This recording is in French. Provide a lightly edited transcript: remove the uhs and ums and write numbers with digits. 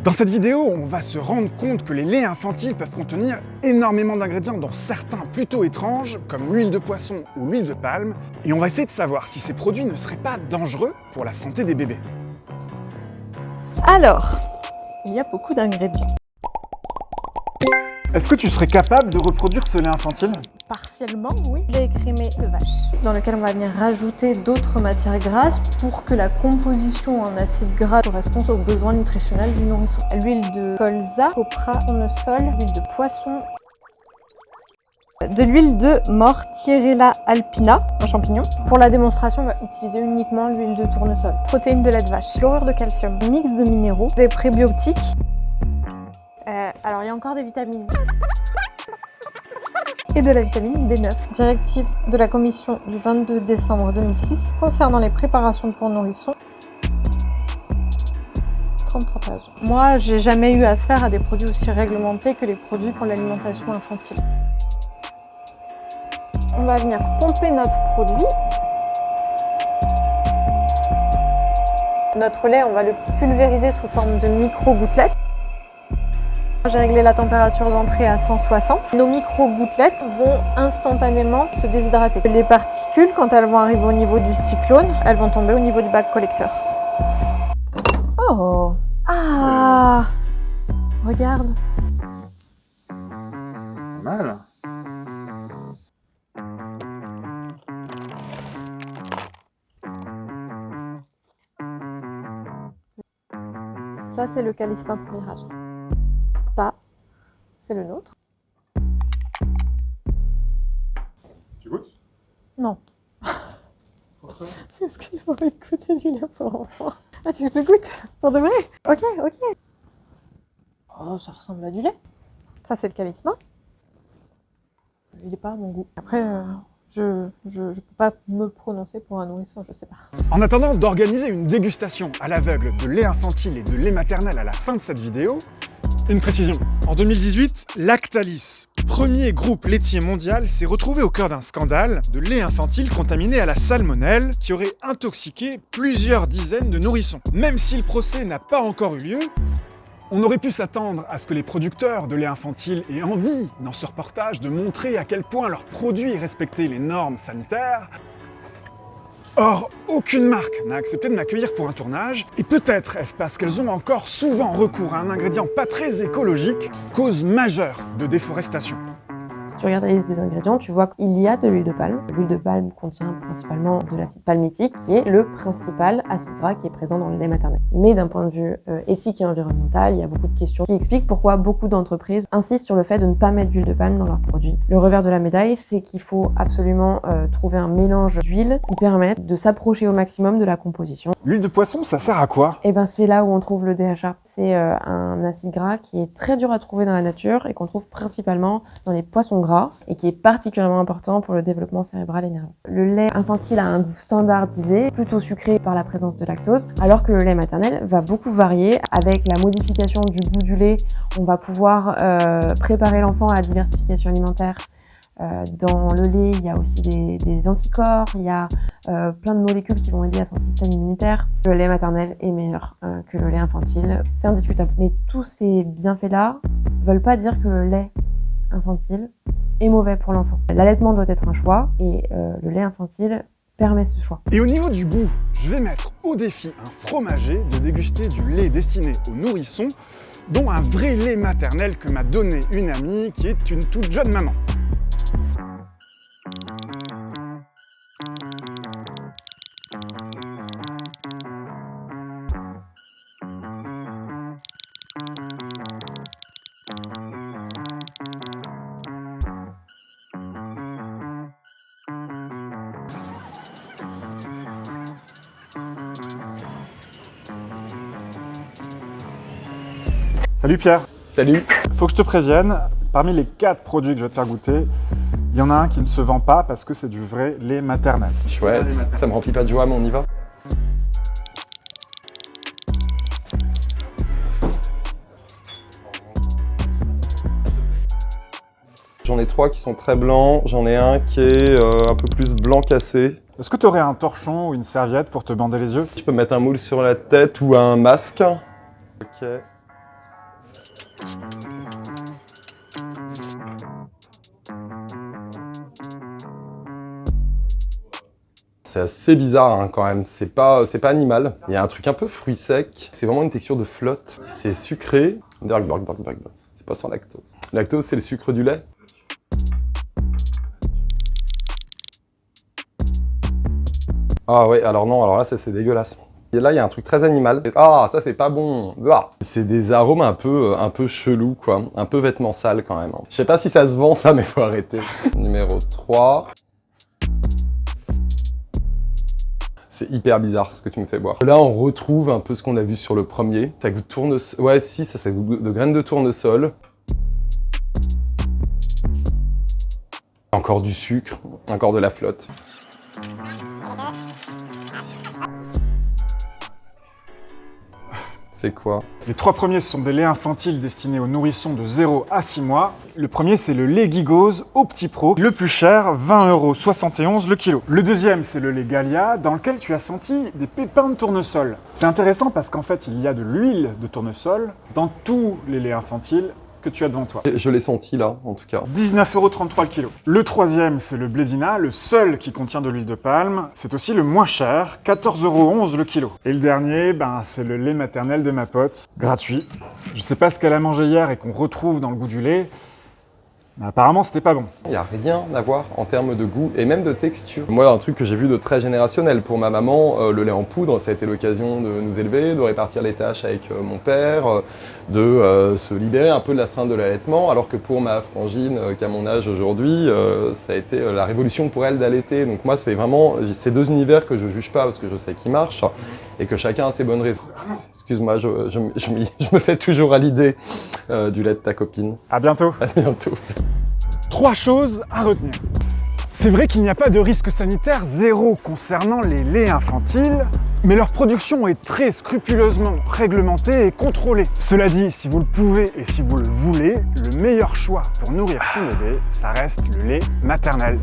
Dans cette vidéo, on va se rendre compte que les laits infantiles peuvent contenir énormément d'ingrédients, dont certains plutôt étranges, comme l'huile de poisson ou l'huile de palme, et on va essayer de savoir si ces produits ne seraient pas dangereux pour la santé des bébés. Alors, il y a beaucoup d'ingrédients. Est-ce que tu serais capable de reproduire ce lait infantile? Partiellement, oui. Lait écrémé de vache, dans lequel on va venir rajouter d'autres matières grasses pour que la composition en acides gras corresponde aux besoins nutritionnels du nourrisson. L'huile de colza, copra, tournesol, l'huile de poisson, de l'huile de Mortierella alpina, un champignon. Pour la démonstration, on va utiliser uniquement l'huile de tournesol. Protéines de lait de vache, chlorure de calcium, mix de minéraux, des prébiotiques. Alors il y a encore des vitamines et de la vitamine B9. Directive de la Commission du 22 décembre 2006 concernant les préparations pour nourrissons. 33 pages. Moi, j'ai jamais eu affaire à des produits aussi réglementés que les produits pour l'alimentation infantile. On va venir pomper notre produit. Notre lait, on va le pulvériser sous forme de micro-gouttelettes. J'ai réglé la température d'entrée à 160. Nos micro-gouttelettes vont instantanément se déshydrater. Les particules, quand elles vont arriver au niveau du cyclone, elles vont tomber au niveau du bac collecteur. Oh! Ah! Regarde! Pas mal. Ça, c'est le calispa premier âge. Ça, c'est le nôtre. Tu goûtes? Non. Pourquoi? Parce que j'ai envie de goûter du lait pour enfants. Ah, tu veux que je goûte? Pour de vrai? Ok, ok. Oh, ça ressemble à du lait. Ça, c'est le calispa. Il n'est pas à mon goût. Après, je peux pas me prononcer pour un nourrisson, je sais pas. En attendant d'organiser une dégustation à l'aveugle de lait infantile et de lait maternel à la fin de cette vidéo, une précision. En 2018, Lactalis, premier groupe laitier mondial, s'est retrouvé au cœur d'un scandale de lait infantile contaminé à la salmonelle qui aurait intoxiqué plusieurs dizaines de nourrissons. Même si le procès n'a pas encore eu lieu, on aurait pu s'attendre à ce que les producteurs de lait infantile aient envie, dans ce reportage, de montrer à quel point leurs produits respectaient les normes sanitaires. Or, aucune marque n'a accepté de m'accueillir pour un tournage, et peut-être est-ce parce qu'elles ont encore souvent recours à un ingrédient pas très écologique, cause majeure de déforestation. Si tu regardes la liste des ingrédients, tu vois qu'il y a de l'huile de palme. L'huile de palme contient principalement de l'acide palmitique, qui est le principal acide gras qui est présent dans le lait maternel. Mais d'un point de vue éthique et environnemental, il y a beaucoup de questions qui expliquent pourquoi beaucoup d'entreprises insistent sur le fait de ne pas mettre d'huile de palme dans leurs produits. Le revers de la médaille, c'est qu'il faut absolument trouver un mélange d'huile qui permette de s'approcher au maximum de la composition. L'huile de poisson, ça sert à quoi? Et ben c'est là où on trouve le DHA. C'est un acide gras qui est très dur à trouver dans la nature et qu'on trouve principalement dans les poissons gras et qui est particulièrement important pour le développement cérébral et nerveux. Le lait infantile a un goût standardisé, plutôt sucré par la présence de lactose, alors que le lait maternel va beaucoup varier. Avec la modification du goût du lait, on va pouvoir préparer l'enfant à la diversification alimentaire. Dans le lait, il y a aussi des anticorps, il y a plein de molécules qui vont aider à son système immunitaire. Le lait maternel est meilleur que le lait infantile, c'est indiscutable. Mais tous ces bienfaits-là ne veulent pas dire que le lait infantile est mauvais pour l'enfant. L'allaitement doit être un choix et le lait infantile permet ce choix. Et au niveau du goût, je vais mettre au défi un fromager de déguster du lait destiné aux nourrissons, dont un vrai lait maternel que m'a donné une amie qui est une toute jeune maman. Salut Pierre. Salut. Faut que je te prévienne, parmi les 4 produits que je vais te faire goûter, il y en a un qui ne se vend pas parce que c'est du vrai lait maternel. Chouette, ça me remplit pas de joie, mais on y va. J'en ai 3 qui sont très blancs, j'en ai un qui est un peu plus blanc cassé. Est-ce que tu aurais un torchon ou une serviette pour te bander les yeux? Je peux mettre un moule sur la tête ou un masque. Ok. C'est assez bizarre hein, quand même, c'est pas animal. Il y a un truc un peu fruit sec, c'est vraiment une texture de flotte. C'est sucré, c'est pas sans lactose. Le lactose, c'est le sucre du lait. Ah ouais, alors non, alors là c'est dégueulasse. Et là, il y a un truc très animal. Ah, ça c'est pas bon. Ah. C'est des arômes un peu chelous, quoi. Un peu vêtements sales quand même. Je sais pas si ça se vend ça, mais faut arrêter. Numéro 3. C'est hyper bizarre ce que tu me fais boire. Là, on retrouve un peu ce qu'on a vu sur le premier. Ça goûte tournesol. Ouais, si, ça goûte de graines de tournesol. Encore du sucre, encore de la flotte. C'est quoi? Les 3 premiers sont des laits infantiles destinés aux nourrissons de 0 à 6 mois. Le premier, c'est le lait Gigose au petit pro. Le plus cher, 20,71 € le kilo. Le deuxième, c'est le lait Gallia, dans lequel tu as senti des pépins de tournesol. C'est intéressant parce qu'en fait, il y a de l'huile de tournesol dans tous les laits infantiles que tu as devant toi. Je l'ai senti là, en tout cas. 19,33 € le kilo. Le troisième, c'est le Blédina, le seul qui contient de l'huile de palme. C'est aussi le moins cher, 14,11 € le kilo. Et le dernier, c'est le lait maternel de ma pote, gratuit. Je sais pas ce qu'elle a mangé hier et qu'on retrouve dans le goût du lait, mais apparemment c'était pas bon. Il n'y a rien à voir en termes de goût et même de texture. Moi, un truc que j'ai vu de très générationnel. Pour ma maman, le lait en poudre, ça a été l'occasion de nous élever, de répartir les tâches avec mon père, de se libérer un peu de l'astreinte de l'allaitement, alors que pour ma frangine, qui a mon âge aujourd'hui, ça a été la révolution pour elle d'allaiter. Donc moi, c'est vraiment ces deux univers que je juge pas parce que je sais qu'ils marchent et que chacun a ses bonnes raisons. Excuse-moi, je me fais toujours à l'idée du lait de ta copine. À bientôt. À bientôt. 3 choses à retenir. C'est vrai qu'il n'y a pas de risque sanitaire zéro concernant les laits infantiles, mais leur production est très scrupuleusement réglementée et contrôlée. Cela dit, si vous le pouvez et si vous le voulez, le meilleur choix pour nourrir son bébé, ça reste le lait maternel.